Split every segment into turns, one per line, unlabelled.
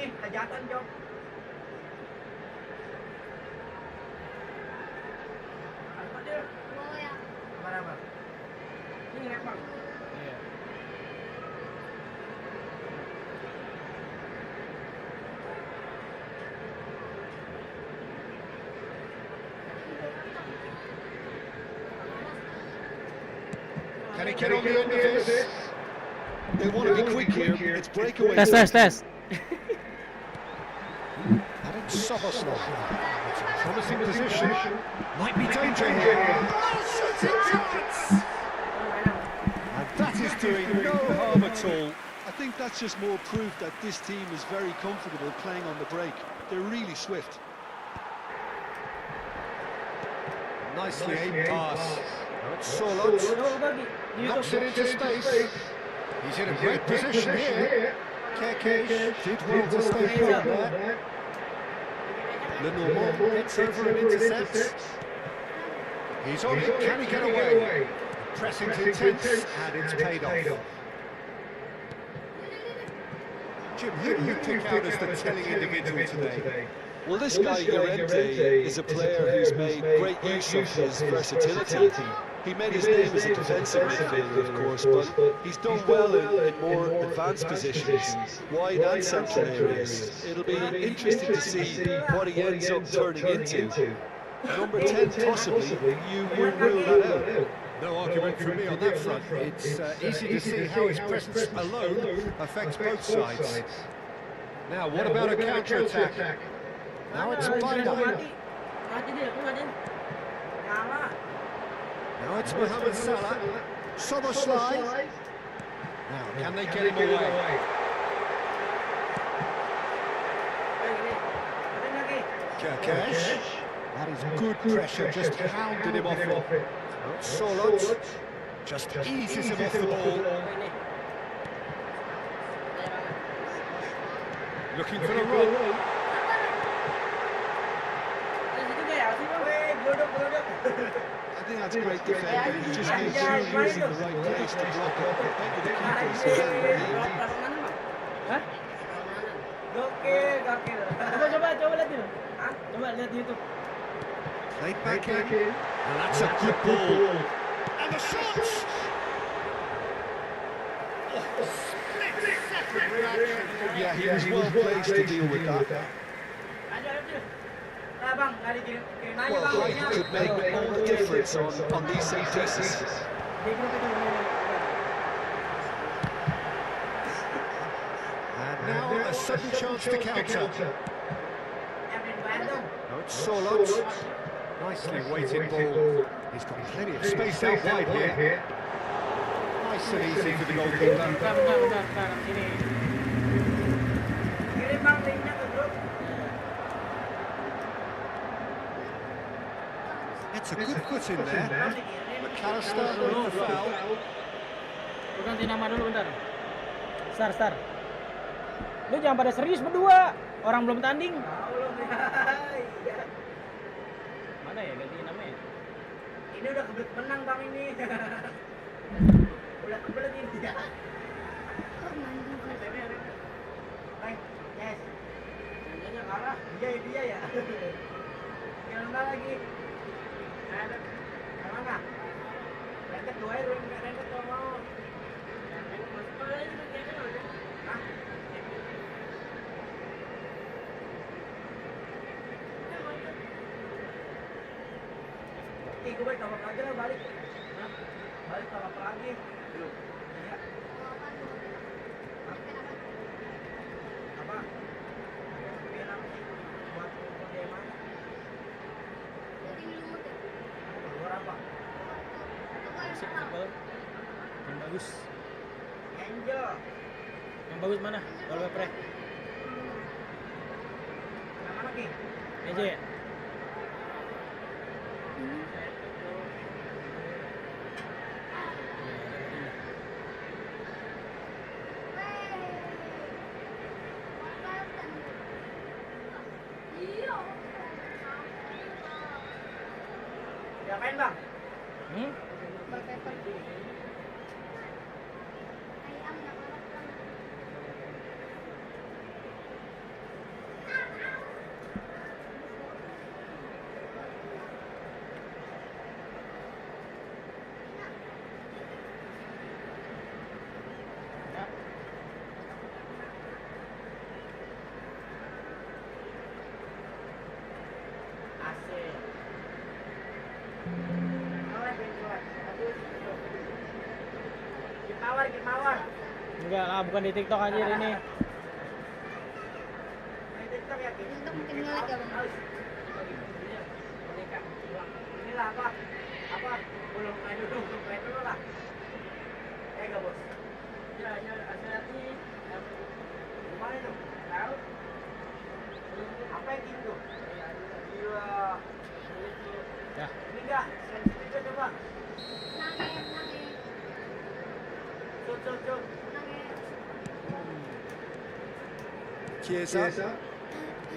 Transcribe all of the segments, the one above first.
nih, hajatan Jok. Apa dia?
Oh ya.
Mana bang? Ini ngelek bang.
Iya.
Can he get on the end of this? They want to be quick here. It's breakaway.
Tes.
And it's Soboslov. It's a promising position. Might be danger here. Shooting chance! And that is doing no harm at all. I think that's just more proof that this team is very comfortable playing on the break. They're really swift. Nicely aimed pass. Now it's Solot. Knocks it into space. He's in a great position here. Kekesh did well to stay firm there. Lenormand gets over and intercepts. He's on it, can he get away? Pressing's intense, and it's paid off. Jim, who do you pick out as the telling individual today?
Well, this guy, Llorente, is a player who's made great use of his versatility. He made his name as a defensive midfielder, of course, but he's done well in more advanced positions, wide and central areas. It'll be interesting to see what he ends up turning into. Number 10, possibly, you wouldn't rule that out.
No argument from me on that front. It's easy to see how his presence alone affects both sides. Now, what about a counter-attack? Now it's Banda. Now it's Mohamed Salah. Soboslai. Now, can they get him away? Kekesh. That is good pressure, just hounded him off it. Now it's Solot. Just eases him off the ball. Looking for a run.
I think that's great defending. He just needs to use in the right place to block it. Maybe the keeper's
Coba lihat dulu. Coba lihat di YouTube.
Played back in. And that's a good ball. And the shots!
Yeah, he was well placed to deal with that. Well, height could make all the difference on these set pieces.
And now a sudden chance to counter. Now it's Solot. Nicely weighted ball. He's got plenty of space out wide here. Nice and easy for the goalkeeper. It's a good foot in there. McAllister with the foul.
Lu ganti nama dulu bentar. Star. Lu jangan pada serius berdua. Orang belum tanding. Mana ya ganti namanya?
Ini udah kebelet menang bang ini. Udah kebelet ini ya. Yes. Jangan kalah. Dia ya. Jangan lagi. Ada mana? Rentet dua ya, rentet kalau mau. Hah? Gue balik kapal aja lah, balik. Hah? Balik kapal lagi. Belum. Iya. Apa? Biar apa sih? Buat bagaimana? Keluar apa?
Masih football. Yang bagus.
Angel.
Yang bagus mana? Kalau pre.
Yang mana Ki?
Aja ya.
Diapain bang?
Kagak lah, bukan di TikTok anjir ini.
Main TikTok ya, Ki?
TikTok makin ngelag ya, Bang.
Inilah apa? Apa? Belum main dulu lah. Enggak, Bos. Ya, hati-hati. Gimana tuh? Tahu? Apa yang gitu? Gila.
Ya.
Ini enggak, sensitif coba.
Nangis.
Cuk.
Chiesa.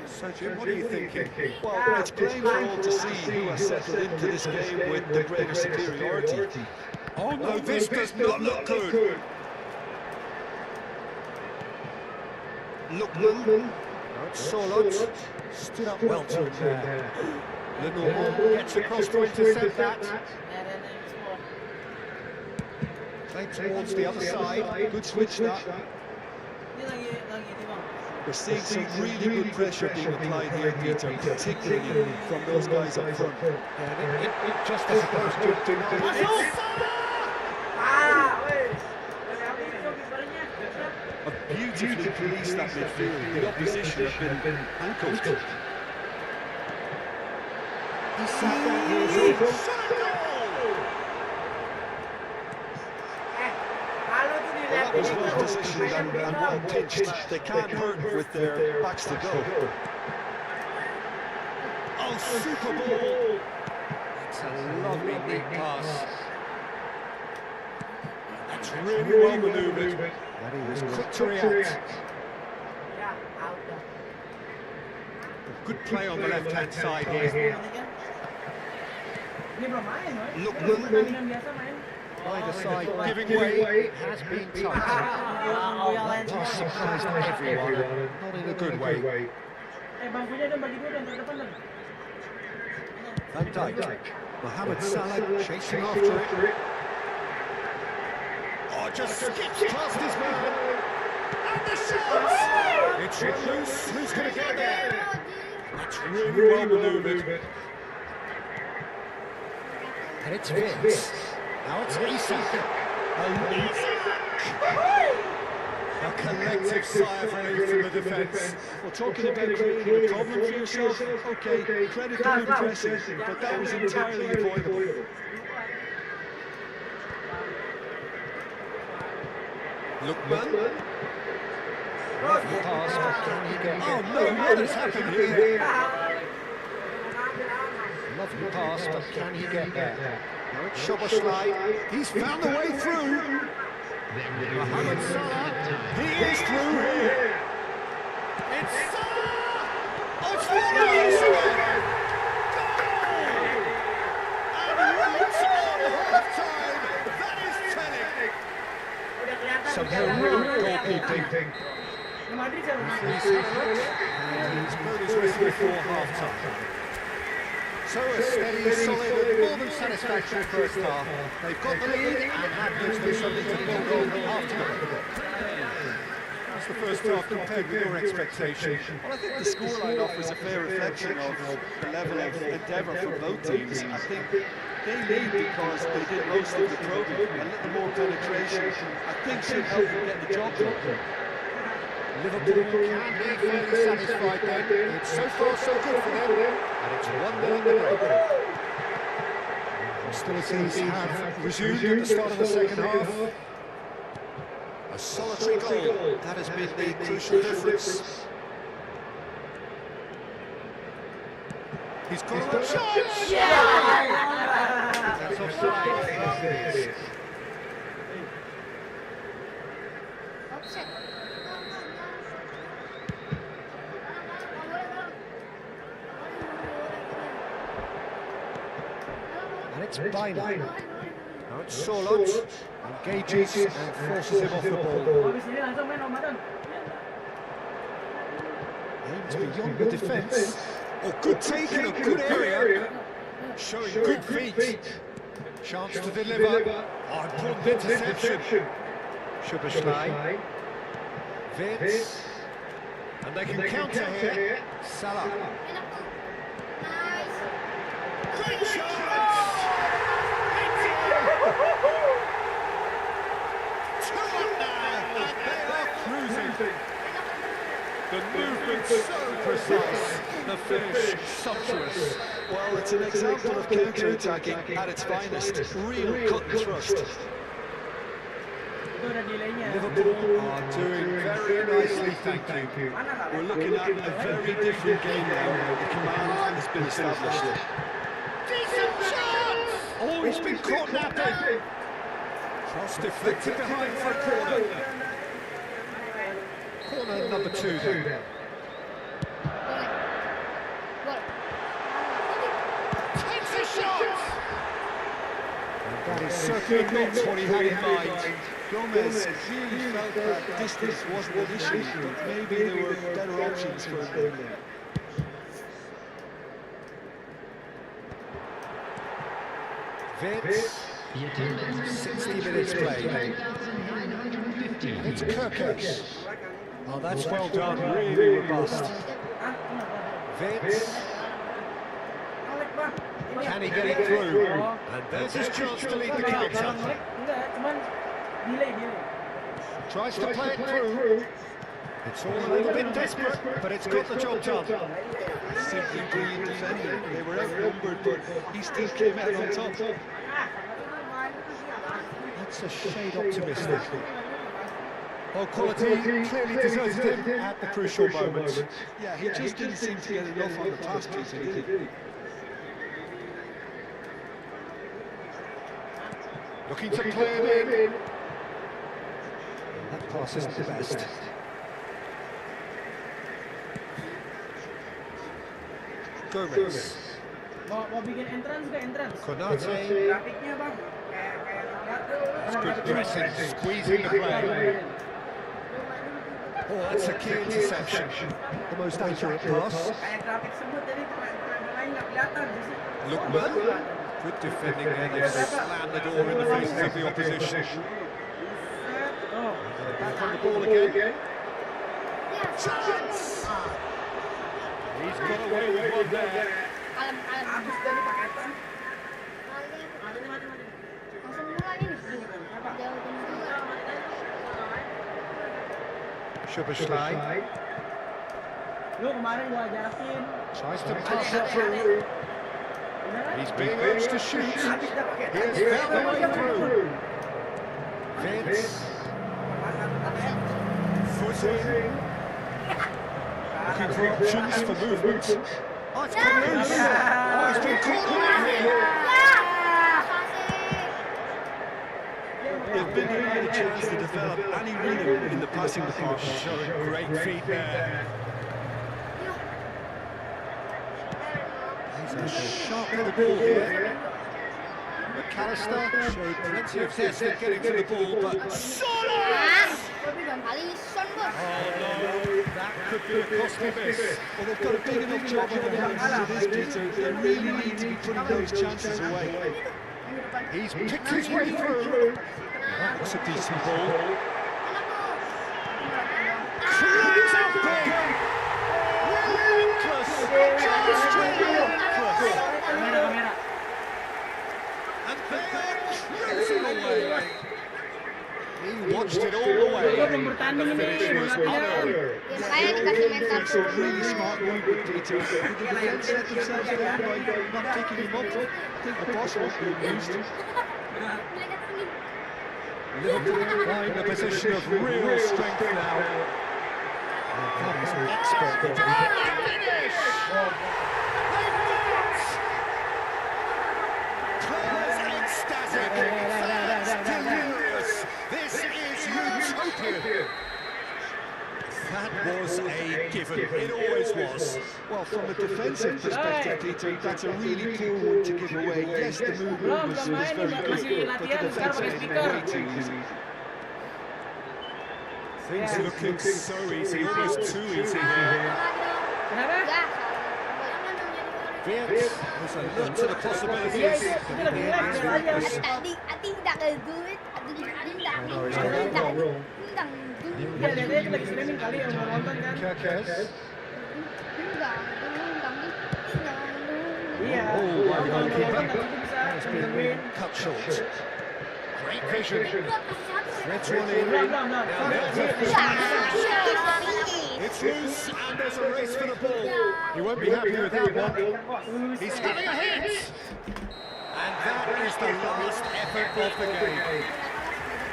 So Jim, what are you thinking?
Well, it's plain for all to see who has settled into this game with the greater superiority.
Oh no, this does not look good. Lookman. Solot stood up well to him there. Lenormand gets across to intercept that. Played towards the other side. Good switch that.
We're seeing some really good pressure being applied here, Peter, particularly from those guys up front.
Yeah, it just as opposed to
A beautifully policed that midfield. The opposition have been handcuffed. Well, that was well positioned and well pitched. They can't hurt with their backs to go.
Oh, super ball! It's a lovely neat pass. That's really well manoeuvred. And he was quick to react. Good play on the left-hand side here.
Ini belum main, woy.
Lookman.
Pertandingan biasa main.
Either side giving way has been tight.
Yang
Surprised everyone, not in a good way.
bangkunya dan bagi dua dan terdepan dan.
Van Dijk. Mohamed Salah chasing after it. Oh, just skips past his man. And the shot! It's loose. Who's going to get there? That's really well manoeuvred. And it's Vince. Now it's Isak. A collective sigh of relief from the defence.
Well, talking about creating a problem for yourself, okay, credit the good pressing, but that was entirely avoidable.
Lookman. Pass, but can he get there? Oh no, what has happened here? Lovely pass, but can he get there? Now it's Szoboszlai. He's found the way through. Mohamed Salah. He is through here. It's Salah. Oh, it's Flores again. Goal! And right on half-time. That is telling. Some real goalkeeping.
Madrid siapa?
And he's put his whistle before half-time. So a steady, solid, and more than satisfactory first half. They've got the lead and have literally something to build on after that. That's the first half compared with your expectation.
Well, I think the scoreline offers a fair reflection of the level of endeavour for both teams. I think they lead because they did most of the probing. A little more penetration, I think, should help them get the job done.
Liverpool can be fairly satisfied then. It's so far so good for them. And it's 1-0 in the break. Hostilities have resumed at the start of the second half. A solitary goal. That has been the crucial difference. He's got a shot! That's offside. And it's Bina. Now it's Solot. Engages and forces him off the ball.
Habis ini langsung main Ramadan.
Aims beyond the defence. Oh, good take in a good area. Showing good feet. Chance to deliver. Oh, important interception. Szoboszlai. Vince. And they can counter here. Salah. Great chance! It's 2-1 now, and The movement so precise, the finish sumptuous.
Well, it's an example of counter-attacking at its finest. Real cut and thrust.
Itu udah delaynya.
Liverpool are doing very nicely, thank you.
We're looking at a very different game now. The command has been established.
Decent chance! Oh, he's been caught napping. Cross deflected behind for a corner. Corner number 2 then.
Gol.
Takes a shot! And that is certainly not what he had in mind.
Gomez really felt that distance wasn't an issue, but maybe there were better options for him there.
Vince, 60 minutes played. It's Guyss. Oh, that's well done, really robust. Vince, can he get it through? And there's his chance to lead the counter.
Enggak, cuman delay.
Tries to play it through. It's all a little bit desperate, but it's got the job done.
Simply brilliant defending. They were outnumbered, but he still came out on top.
That's a shade optimistic. Oh, quality clearly deserted him at the crucial moment.
Yeah, he just didn't seem to get enough on the pass, Peter, did he?
Looking to play it in. That pass isn't the best. Gomez.
Mau bikin entrance ke entrance?
Konate.
Grafiknya bang, kayak
Good pressing, squeezing the play. Oh, that's a key interception. The most accurate pass.
kayak grafik sebut jadi pemain nggak kelihatan sih.
Lookman. Good defending there. They've slammed the door in the faces of the opposition.
Oh.
Back on the ball again. Chance! He's got away with one there.
Kalem.
Habis dari paketan.
Langsung mulai ini. Jauh
Schuberschlei
Lu kemarin gua ajakin.
tries to pass it through. He's being urged to shoot. Here's found the way through. Vince. Foot in. Looking for options for movement. Oh, it's come loose. Oh, he's been caught out here.
They've been given a chance to develop any rhythm in the passing department.
Showing great feet there. He's a sharp little ball here. McAllister showed plenty of zest in getting to the ball, but
Tapi bukan kali Son bos.
oh no, that could be a costly miss.
Well, they've got a big enough job on their hands as it is, Peter. They really need to be putting those chances away.
He's picked his way through. That looks a decent ball. Climbs up big. Relentless. Just relentless.
Kamera.
And then cruising away. He watched it all the way.
Lu belum bertanding
The
ini,
finish was
belum latihan.
utter.
Ya kayak dikasih mental.
It's a really smart movement, Peter. Did the defence let themselves down by not picking him up? I think the boss won't be amused.
Liverpool find a position of real strength now. And that is an expert finish! Players ecstatic. Fans delirious. This is utopia. That was a given. It always was.
Well, from a defensive perspective, Peter, that's a really poor one to give away. Yes, the movement was very good, but the defence was way too easy.
Things are looking so easy, almost too easy here.
Kenapa?
Vince was alert to the possibilities.
Itu lagi live aja.
Ati tidak ke duit, ati tidak.
No, he's got that wrong.
Ya lihat aja lagi streaming kali yang mau nonton kan.
Guyss.
Iya.
Oh, wow,
Kalau mau
goalkeeper.
nonton nanti bisa
Has been
nungguin.
cut short. Great vision. Threads one in.
Belum.
Now there's a It's loose, and there's a race for the ball. He won't be happy with that one. He's having a hit! And that is the last effort of the game.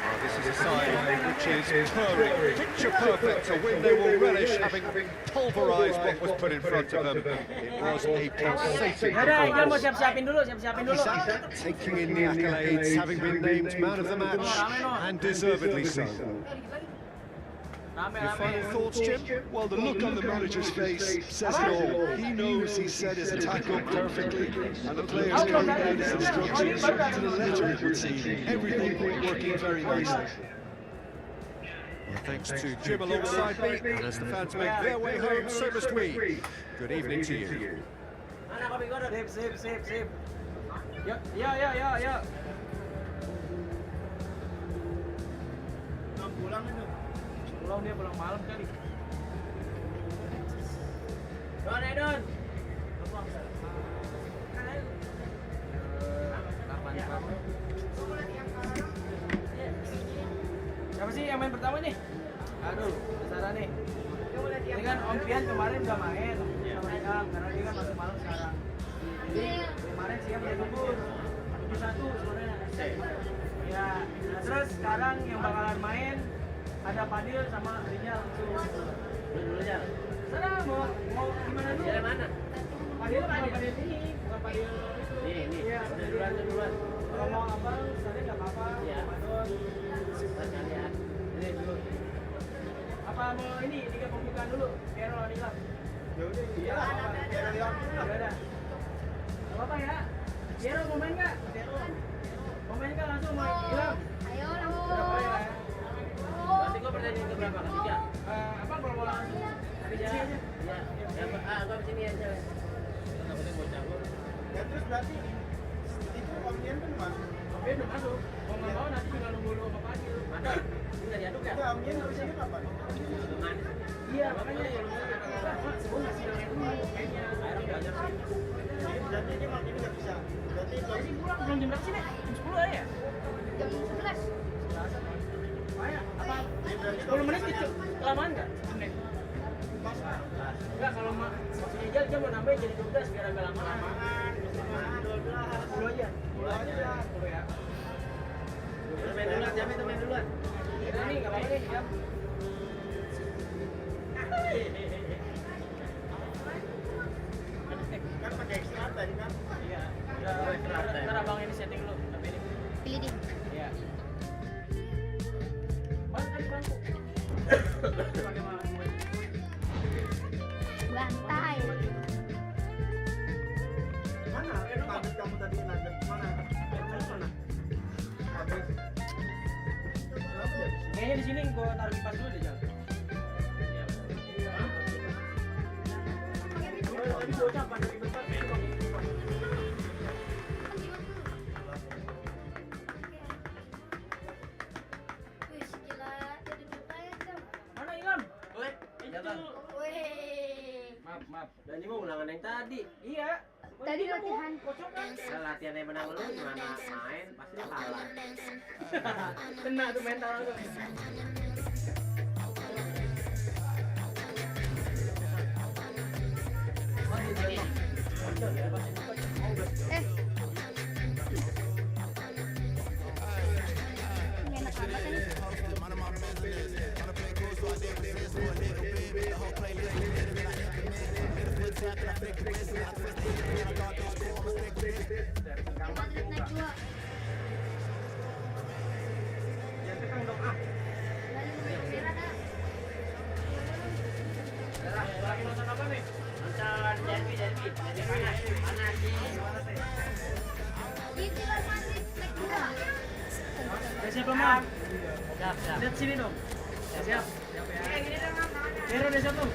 Oh, this is a side which is purring, picture perfect, a win they will relish, having pulverised what was put in front of them. It was a pulsating
Ya udah, Iqbal mau
performance.
siap-siapin dulu.
He's out, taking in the accolades, having been named man of the match, and deservedly so. Your final thoughts, Jim?
Well, the look on the manager's face says it all. He knows he set his attack up perfectly, and the players carried out his instructions to the letter, it would seem. Everything working very nicely.
Well, thanks to Jim alongside me, and as the fans make their way home, so must we. Good evening to you.
Mana kopi gua?
Sip. Yuk.
Pulang itu.
Dia pulang malam kali.
Don.
Siapa sih yang main pertama nih? Aduh, Sarah nih. Ini kan Om Pian kemarin udah main sama Ilham, karena dia kan masuk malam sekarang. Jadi kemarin siap dia gugur 7-1 sebenarnya. Ya, terus sekarang yang bakalan main ada Fadil sama Rijal langsung.
Dulu aja.
Sana mau gimana dulu?
Dari mana?
Fadil bukan Fadil ini, bukan Fadil itu.
Ini.
Iya,
Duluan.
kalau mau apa, sana nggak apa-apa.
Iya.
Ramadan.
Lancar ya. Ini dulu.
Apa mau ini liga pembukaan dulu? Biar lawan Ilham.
Ya udah. Iya.
Biar Ilham. Ya udah. Gak apa-apa ya. Biar mau main nggak? Mau main nggak langsung mau Ilham?
Ayo
Berapa ya?
Berarti gua pertandingan ke berapa? Ketiga.
Apa kalau mau langsung? Tapi jadi aja.
Iya. Gua di sini aja. Takutnya bocah gua.
Ya terus berarti itu Omnian kan masuk.
Tapi udah masuk. Mau nggak mau nanti tinggal nunggu lu sama Fadil.
Mana? Ini diaduk ya?
Enggak, Omnian harus ini kapan?
Manis.
Iya, makanya ya lu gue ngasih nanya dulu kayaknya.
Air belajar sih.
Jadi berarti ini malam ini nggak bisa. Berarti
Jadi sih pulang belum jam berapa sih nih? Jam 10 aja ya?
jam 11.
Makanya, apa? 10 menit itu kelamaan nggak? Menit? Enggak, kalau maksudnya jam mau nambahin jadi 12 biar agak lama.
lamaan,
10 aja.
10 aja.
10 ya.
Main duluan, Jamin tuh main duluan.
Kita nih, nggak apa-apa nih, jam.
Kan pakai ekstra tadi kan.
Iya. Ntar abang ini setting dulu. Tapi ini.
Pilih di.
Iya. Mana tadi bangku?
Bantai.
Mana? Tablet kamu tadi nada mana? Mana? Tablet. Kenapa jadi?
Kayaknya di sini gua taruh kipas dulu deh, Jal.
Tadi bocah pada ribet banget.
Wih, gila. Jadi bertanya jam.
Mana Ilham?
Woi, jalan.
Wih.
Maaf.
Dan ini mau ulangan yang tadi.
Iya.
Tadi latihan.
Kalau latihan yang menang lu gimana main pasti kalah.
Kena tuh mental aku.
Ini enak banget ini. Madrid naik 2.
Yang tekan dong ah.
Lalu ada.
Lagi nonton apa nih?
Nonton derby. Jadi panas sih.
Ini Real Madrid naik 2.
Udah siap belum, Mam?
Siap.
Lihat sini dong. Siap. Siap ya. Hero udah siap belum?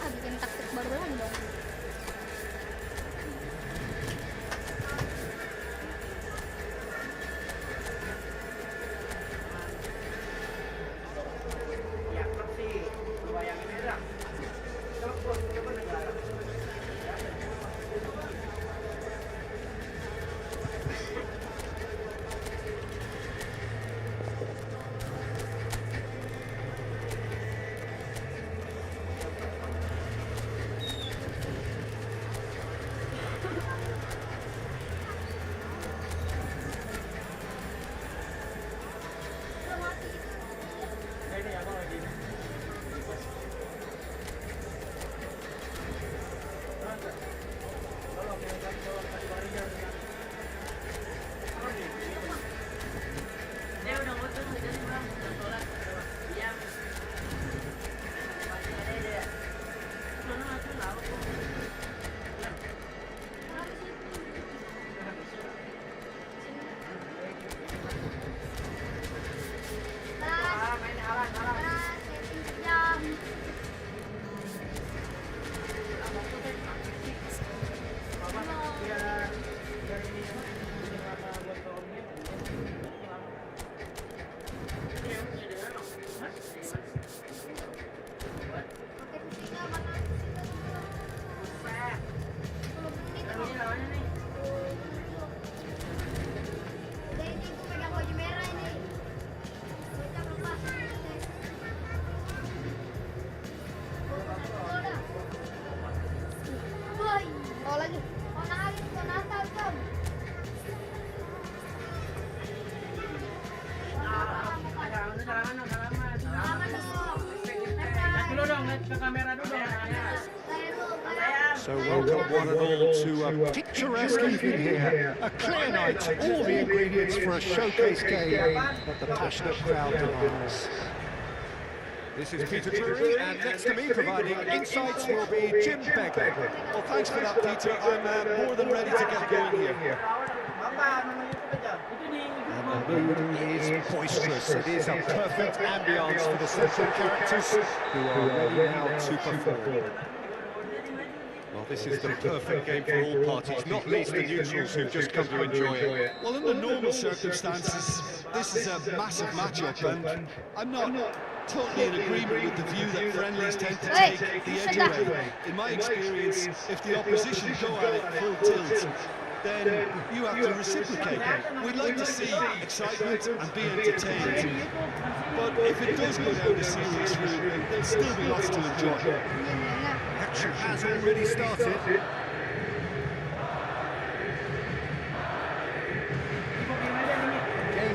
Bikin taktik baru lagi dong.
Ya, klub sih. Lu bayangin aja. Coba negara. dong, lihat ke kamera dulu dong.
So welcome one and all to a picturesque evening here. A clear night, all the ingredients for a showcase game that the passionate crowd demands. This is Peter Drury, and next to me providing insights will be Jim Beggar.
Well, thanks for that, Peter. I'm more than ready to get going here.
And the mood is boisterous. It is a perfect ambience for the central characters who are ready now to perform. Well, this is the perfect game for all parties, not least the neutrals who've just come to enjoy it.
Well, under normal circumstances, this is a massive matchup, and I'm not totally in agreement with the view that friendlies tend to take the edge away. In my experience, if the opposition go at it full tilt, then you have to reciprocate. We'd like to see excitement and be entertained, but if it does go down the serious route, there'll still be lots to enjoy.
Action has already started.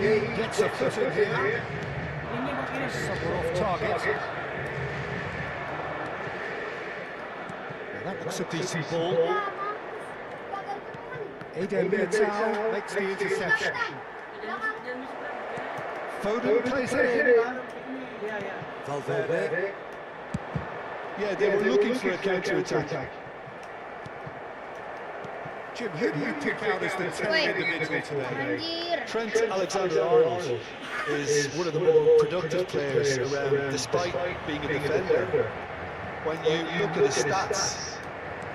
Gaming gets a foot in here. Somewhere off target. Now that looks a decent ball. Eden Militao makes the interception. Foden plays it in. Valverde.
Yeah, they were looking for a counter-attack.
Jim, who do you pick out as the 10th individual today?
Trent Alexander-Arnold is one of the more productive players around, despite being a defender. When you look at his stats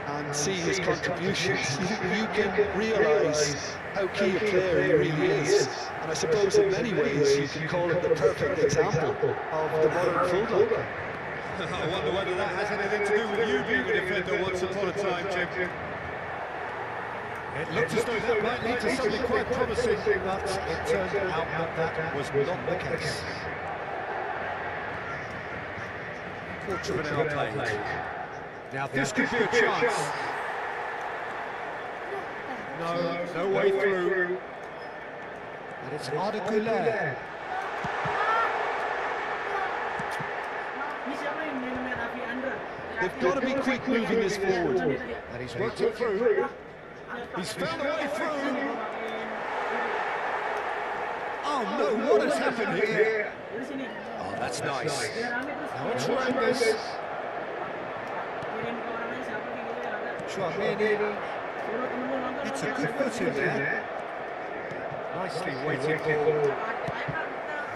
and see his contributions, you can realise how key a player he really is. And I suppose in many ways you can call it the perfect example of the modern fullback.
I wonder whether that has anything to do with you being a defender once upon a time, Jim. It looked as though that might lead to something quite promising, but it turned out that that was not the case. Quarter of an hour played. Now this could be a chance. No way through. And it's Arda.
They've got to be quick moving this forward.
And he's worked it through. He's found a way through. Oh no, what has happened here? Oh, that's nice. Now it's horrendous. Chouameni. It's a good foot in there. Nicely weighted ball.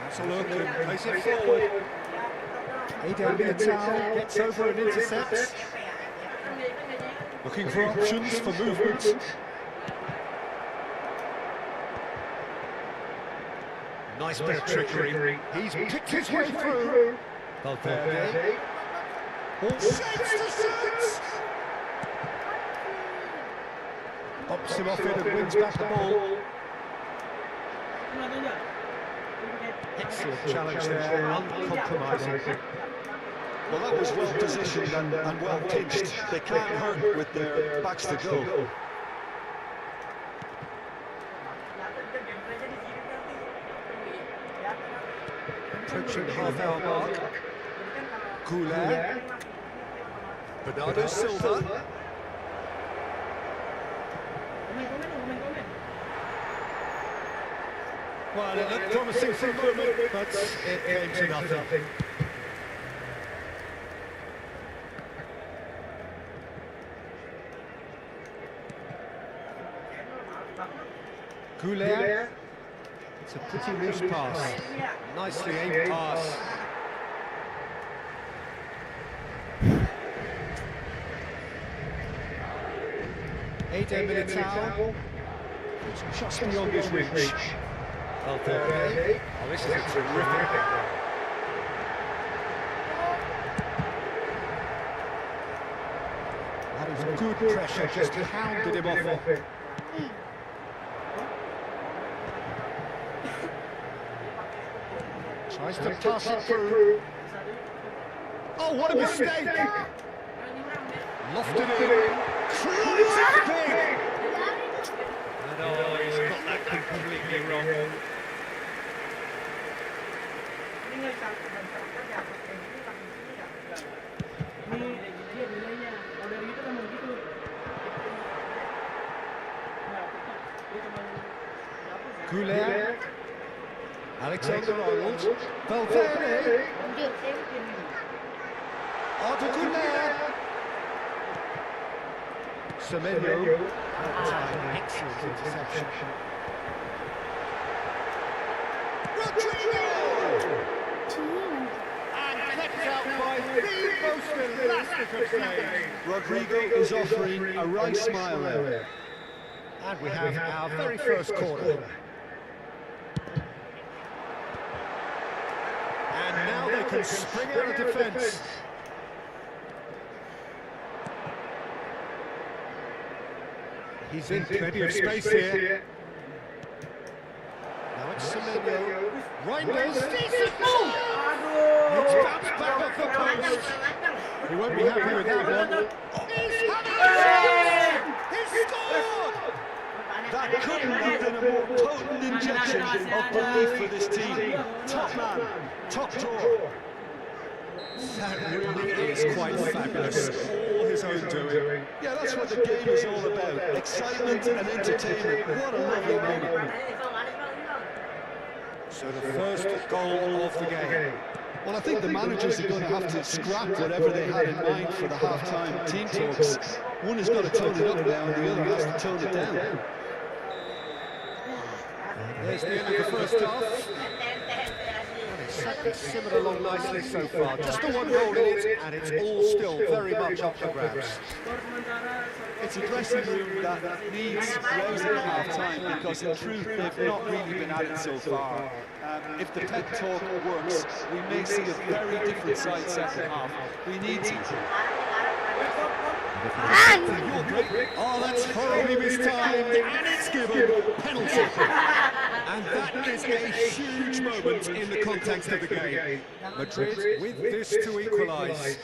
That's a look and plays it forward. Eden Militao gets over and intercepts. Looking for options for movement. Nice bit of trickery. He's picked his way through. Valverde. Ball shapes to shoot. Pops him off it and wins back the ball. Excellent challenge there, uncompromising.
Well, that was well positioned and well pinched. They can't hurt with their backs to go.
Approaching the half-hour mark. Goulet. Bernardo Silva. Well, it looked promising for a moment, but it came to nothing. Goulet. It's a pretty loose pass. Nicely aimed pass. Eden Militao. It's just beyond his reach. Valverde. Oh, this is a terrific. That is good pressure, just pounded him off it. Tries to pass it through. Oh, what a mistake! Lofted in. Cruises it big! And oh, he's got that completely wrong. Guyss. Alexander-Arnold. Valverde. Arda Guyss. Semenyo. Excellent interception. Rodrigo! And kept out by the most elastic of saves.
Rodrigo is offering a right smile there.
And we have our very first corner. And now they can spring out of defence. He's in plenty of space here. Now it's Semenyo. Reinders. Decent ball! It's bounced back off the post. He won't be happy with that one. He's had it! He's scored!
That couldn't have been a more potent injection of belief for this team. Top man, top drawer.
That really is quite fabulous. All his own doing.
Yeah, that's what the game is all about. Excitement and entertainment. What a lovely moment.
So the first goal of the game.
Well, I think the managers are going to have to scrap whatever they had in mind for the half-time team talks. One has got to tone it up now, and the other has to tone it down.
There's the end of the first half. It's simmered along nicely so far. Just the one goal in it, and it's all still very much up for grabs.
It's a dressing room that needs rousing at half-time, because in truth they've not really been at it so far. If the pep talk works, we may see a very different side second half. We need to.
Oh, that's horribly mistimed, and it's given penalty. And that is a huge moment in the context of the game. Madrid with this to equalise.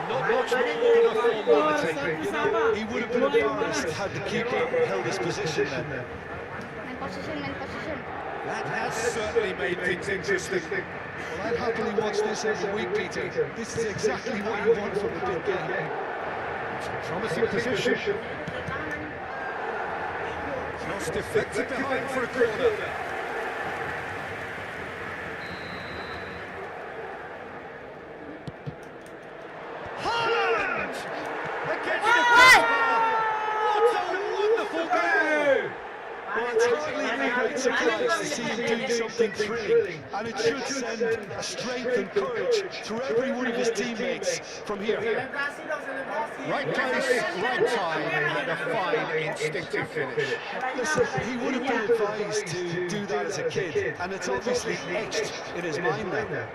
Not much more than a formality.
He would have been embarrassed had the keeper held his position then.
Main position.
That has certainly made things interesting.
Well, I'd happily watch this every week, Peter. This is exactly what you want from a big game.
It's a promising position. Just deflected behind for a corner. Haaland! Against the crossbar! What a wonderful goal!
Well, it's hardly a great surprise to see him doing something thrilling, and it should send strength and courage to every one of his teammates from here.
Right place, right time, and a fine instinctive finish.
Listen, he would have been advised to do that as a kid, and it's obviously etched in his mind now.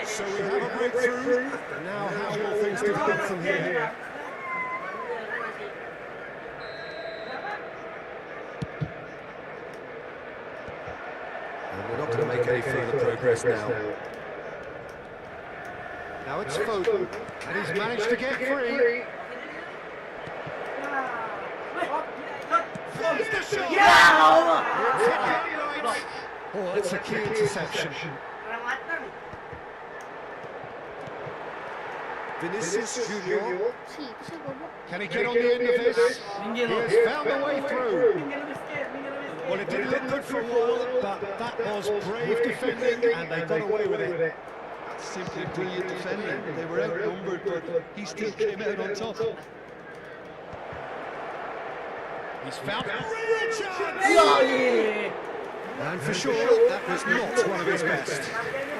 So we have a breakthrough. Now how will things develop from here? And we're not going to make any further progress now. Now it's Foden, and he's managed to get free. There's the shot! Oh, that's a key interception. Vinicius Junior. Can he get on the end of this? He has found a way through. Well, it didn't look good for a while, but that was brave defending, and they got away with it.
Simply brilliant defending. They were outnumbered, but he still came out on top.
He's found a real chance! And for sure, that was not one of his best.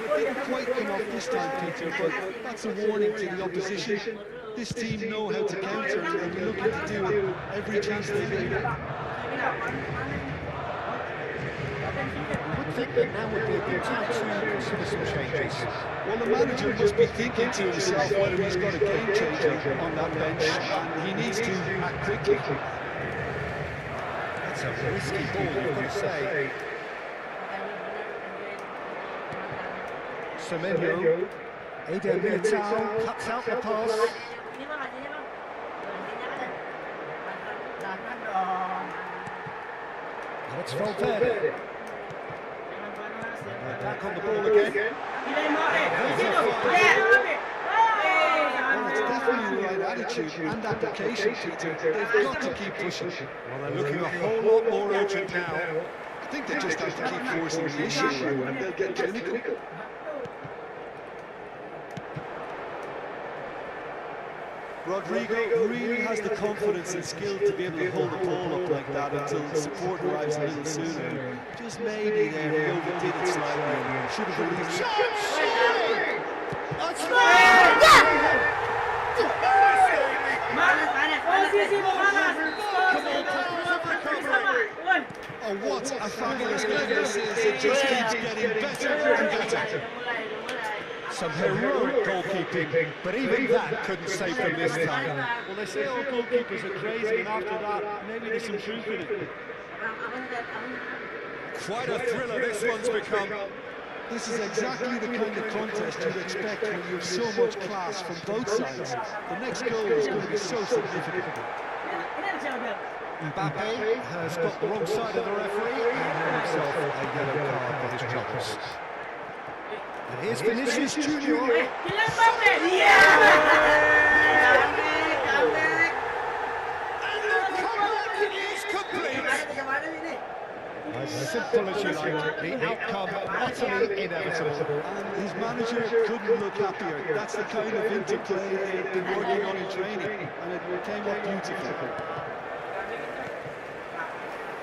Well, it didn't quite come off this time, Peter, but that's a warning to the opposition. This team know how to counter, and they'll be looking to do it every chance they get.
I would think that now would be a good time to consider some changes.
Well, the manager must be thinking to himself whether he's got a game changer on that bench, and he needs to act quickly.
That's a risky ball, you've got to say. Semenyo, Eden Militao cuts out the pass. And it's Valverde. Back on the ball again.
Well, it's definitely the right attitude and application, Peter. They've got to keep pushing.
Well, they're looking a whole lot more urgent now.
I think they just have to keep forcing the issue and they'll get clinical. Rodrigo really has the confidence and skill to be able to hold the ball up like that until support arrives a little sooner. Just maybe there he overdid it slightly and should have released it.
That's
Oh, what a fabulous game this is. It just keeps getting better and better.
some heroic goalkeeping, but even that couldn't save them this time.
Well, they say all goalkeepers are crazy, and after that, maybe there's some truth in it.
Quite a thriller this one's become.
This is exactly the kind of contest you'd expect when you have so much class from both sides. The next goal is going to be so significant.
Mbappe has got the wrong side of the referee and got himself a yellow card for his troubles. And here's Vinicius Junior. As simple as you like, the outcome utterly inevitable.
And his manager couldn't look happier. That's the kind of interplay they've been working on in training, and it came up beautifully.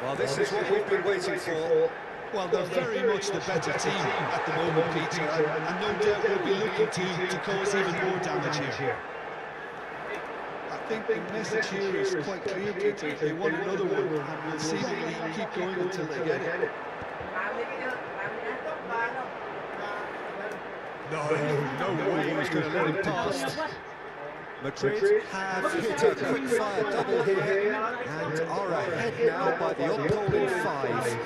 Well, this is what we've been waiting for.
Well, they're very much the better team at the moment, Peter, and no doubt will be looking to cause even more damage here. I think the message here is quite clear, Peter. They want another one, and will seemingly keep going until they get it.
No way he was going to let him past. Madrid have hit a quick-fire double here and are ahead now by the odd goal in 5.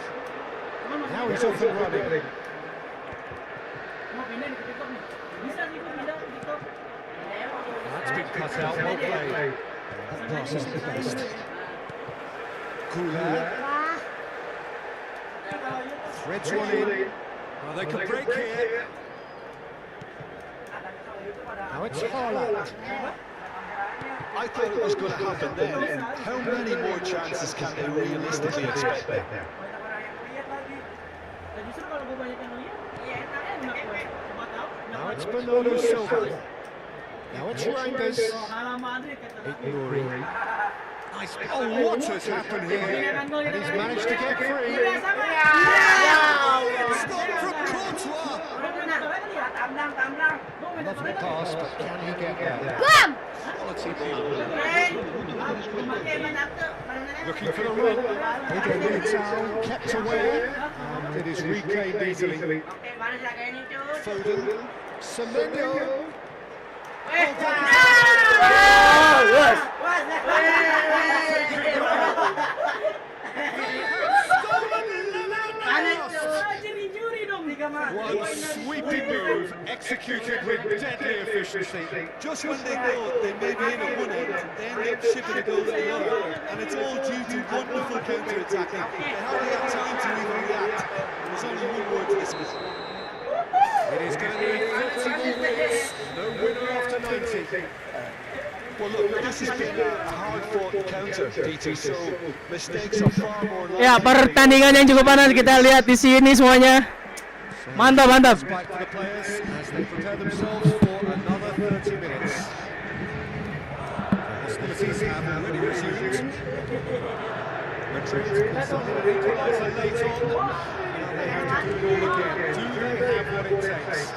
Now he's off and running. That's been cut out, well played. That pass isn't the best. Kula threads one in. Well, they could break here. Now it's Haaland.
I thought it was going to happen then. How many more chances can they realistically expect there?
Now it's Bernardo Silva. Now it's Rangers. Ignoring. Nice. Oh, what has happened here? And he's managed to get free. It's not from Courtois. Lovely pass, but can he get there? Quality ball. Looking for the run. Pedro Militao kept away, and it is reclaimed easily. Foden. Semedo. One sweeping move, executed with deadly efficiency.
Just when they thought they may be in at one end, they end up shipping a goal at the other, and it's all due to wonderful counter-attacking. They hardly have time to even react. There's only one word to this one.
It is going to be 30 minutes. No winner after 90.
Well, look, this has been a hard-fought counter, Peter, so mistakes are far more likely.
Ya, pertandingan yang cukup panas kita lihat di sini semuanya. Mantap, mantap.
Spike for the players as they prepare themselves for another 30 minutes. The hostilities have already resumed. Madrid consolidate the equaliser late on. Now they have to do it all again. Do they have what it takes?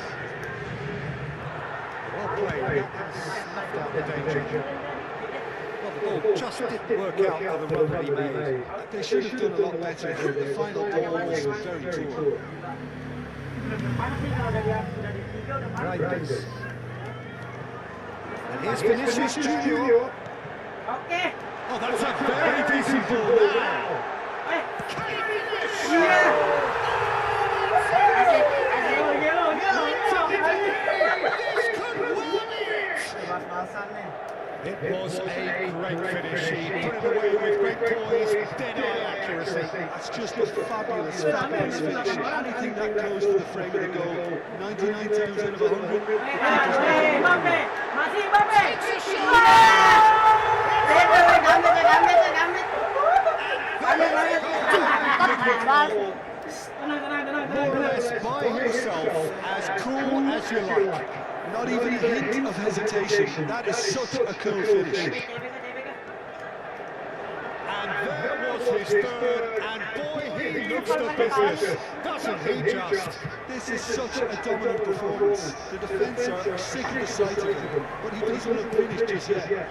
Well played. That has left out the danger. Well, the ball just didn't work out for the run that he made.
They should have done a lot better. The final ball was very poor.
Rangers. And here's Vinicius Junior. Oh, that's a very decent ball now. It was a great finish. He put it away with great poise, dead-eye accuracy.
It's just a fabulous finish. Anything that close to the frame of the goal, 99 times out of 100.
Mampir, masih mampir.
More or less by himself, as cool as you like.
Not even a hint of hesitation. That is such a cool finish.
And there was his third, and boy, he looks the business, doesn't he just?
This is such a dominant performance. The defence are sick of the sight of him, but he doesn't look finished just yet.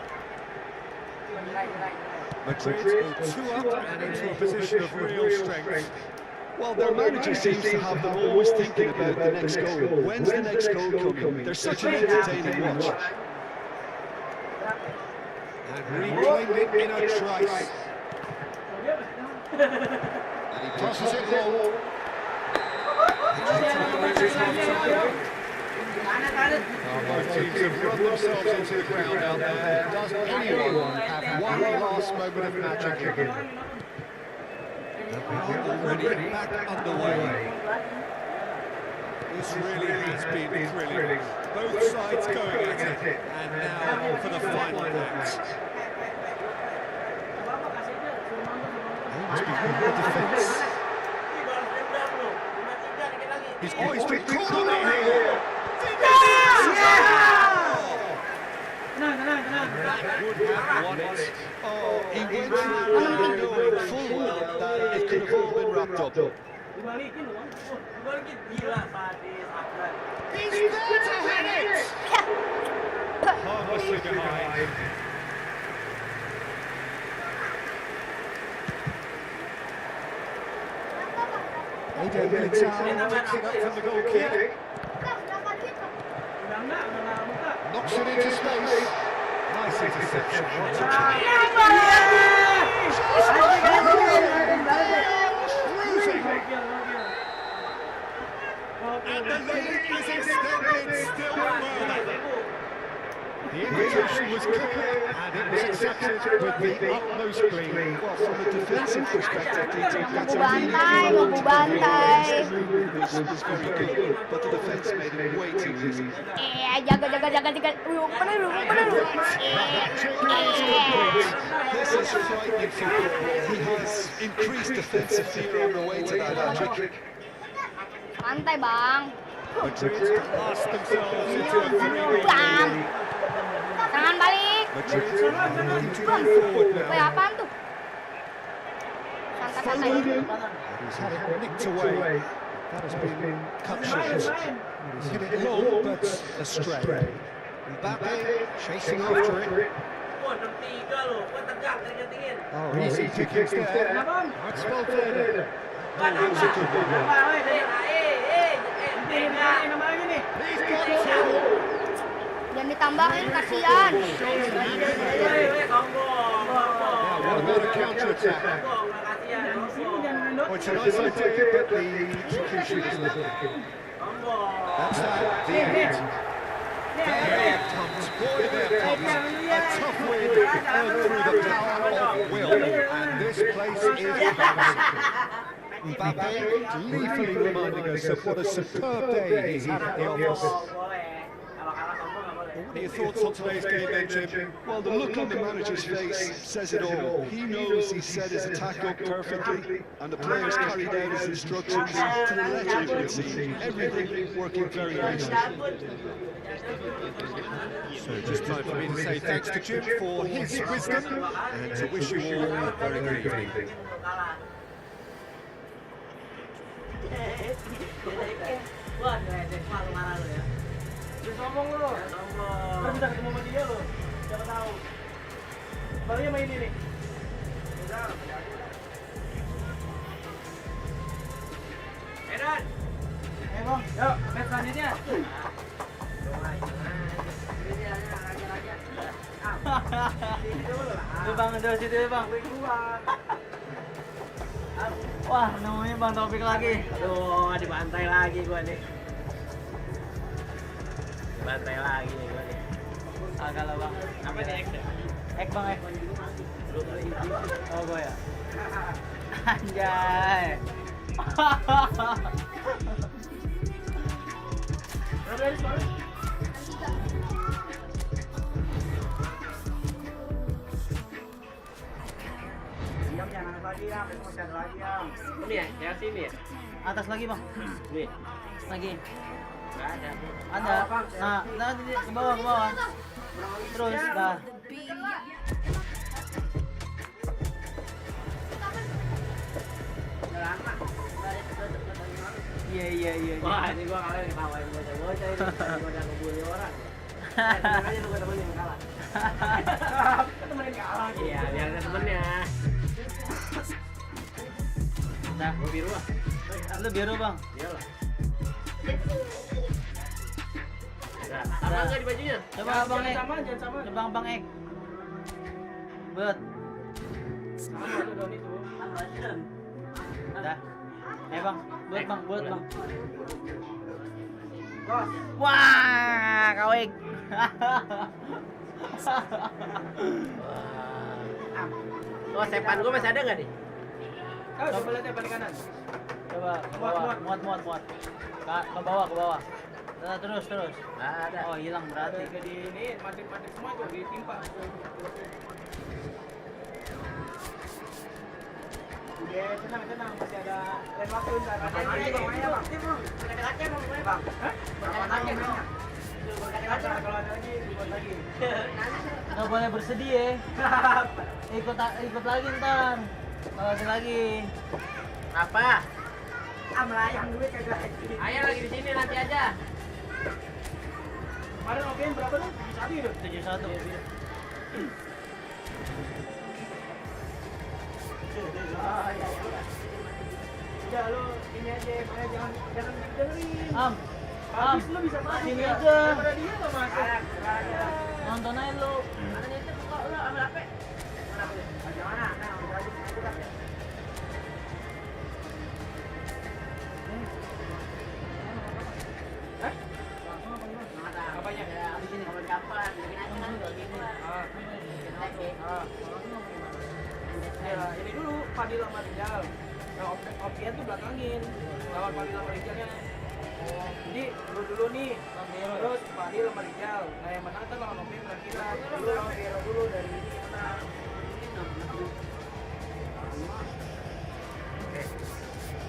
Madrid will two up and into a position of real strength.
Well, their manager seems to have them always thinking about the next goal. When's the next goal coming? They're such an entertaining watch.
And reclaimed it in a trice. And he tosses it low. Both teams have run themselves into the ground out there. Does anyone have one last moment of magic here? Already back underway. This really has been thrilling. Both sides going at it, and now for the final act. Must be good defence. He's always been caught out here. That would have won it.
Oh, he went through knowing full well that it could have all been wrapped up.
He's there to hit it! Harmlessly behind. Eden Militao picks it up from the goal kick. Knocks it into space. Nice interception. And the lead is extended still further. The invitation was clear and it was accepted with the utmost glee.
Well, from a defensive perspective, that's a was very good, but the defense made it way too easy. This is frightening football. He has increased defensive fear on the way to that hat-trick.
Santai bang.
Madrid lost themselves into a 3-goal
Bang. Tangan balik.
Madrid moving forward now.
Kayak apaan tuh? Santai-santai.
He's had it nicked away. That has been cut short. He's hit it low, but astray. Mbappe chasing after it. Oh, easy pickings there. That's well done. That was a good one. He's got it.
Jangan ditambahin, kasihan.
Now, what about a counter-attack? Well, it's a nice idea, but the execution is not good. That's that. The end. There comes, boy, there comes a tough win earned through the power of will. And this place is bouncing. Mbappe gleefully reminding us of what a superb day he's had at the office. What are your thoughts on today's game then, Jim?
Well, the look on the manager's face says it all. He knows he set his attack up perfectly, and the players carried out his instructions to the letter, it would seem. Everything working very nicely.
So just time for me to say thanks to Jim for his wisdom, and to wish you all a very good evening.
Sombong lu. Ntar bisa ketemu sama dia lu. Siapa tahu. Barunya main ini. Edan. Bang, yuk, match selanjutnya. Itu bang, ada situ ya bang. Wah, namanya Bang Taufik lagi. Aduh, dibantai lagi gua nih. Bantai lagi nih gua nih.
Agak lah bang.
Apa nih X ya?
Ek bang ek. Oh gue ya. Anjay.
Berapa dari sore?
Diam ya, nangis lagi ya, besok masih ada lagi ya.
Ini ya, yang sini ya?
Atas lagi bang.
Nih,
Lagi.
nggak ada.
Ada. Nah, ke bawah ke bawah. Terus dah. Iya.
Wah, ini gua kalah diketawain bocah-bocah ini. Gua udah ngebully orang. Tenang aja lu gua temenin kalah.
Temenin kalah.
Iya, biar ada temennya.
Nah,
Gua biru ah.
lu biru bang.
Iyalah. Nah, sama nggak di bajunya?
Coba
Ya,
bang
jangan
Ek.
sama, jangan sama.
Coba bang Ek. Bet.
Sama tuh daun itu.
Dah. Bang, buat bang.
Bos,
Wah, kau Ek.
Oh, sepan gua masih ada nggak nih?
coba lihat ya balik kanan.
Coba ke bawah. Muat. Ke bawah. Nah, terus.
Ada.
Oh, hilang berarti.
Jadi ini mati semua tuh ditimpa. Udah tenang masih ada lain waktu ntar. Ada lagi bang, mainnya bang. Berkaca bang, bang. Hah? Berkaca mainnya. Berkaca kalau ada lagi dibuat lagi.
Nggak boleh bersedih ya. Ikut lagi ntar. Kalau ada lagi.
Apa?
Melayang duit kagak lagi.
Ayo lagi di sini nanti aja.
Kemarin okein berapa tuh? 71 itu.
71.
Iya. Udah lu ini aja, makanya jangan dengerin. Habis lu bisa masuk.
Sini
ya.
aja.
Daripada dia lo masuk.
Nonton aja lu.
Ada nyetir kok lu ambil HP.
Mana boleh? Macam mana? Nah, udah aja kita. Hah? Apanya?
Di sini kapan-kapan. Bikin aja kan kayak gitu.
Ya, ini dulu Fadil sama Rizal. Nah, Opian tuh belakangin. Lawan Fadil sama Rizalnya. Jadi dulu nih, terus Fadil sama Rizal. Nah, yang menang kan lawan Opian terakhir. Dulu lawan Vero dulu dari ini menang.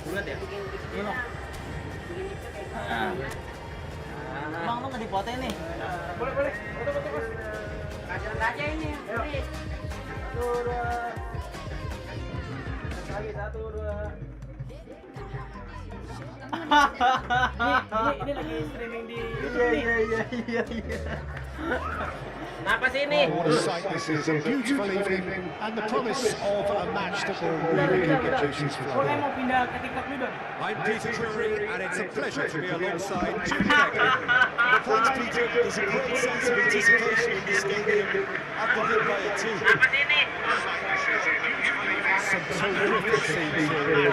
Bulat ya?
Iya, Bang, lu nggak dipoten nih?
Boleh. Foto, Mas.
Kajian aja ini.
Ayo. 1, 2. Lagi 1, 2. Ini lagi streaming di YouTube nih.
Iya.
Kenapa sih ini?
What a sight this is, a beautiful evening and the promise of a match that will really get juicy
Kok
flowing.
mau pindah ke TikTok dulu dong?
I'm Peter Drury, and it's a pleasure to be alongside Julie Becker. Thanks, Peter. There's a great sense of anticipation in the stadium after hit by a two.
Kenapa sih ini?
Some terrific scenes here.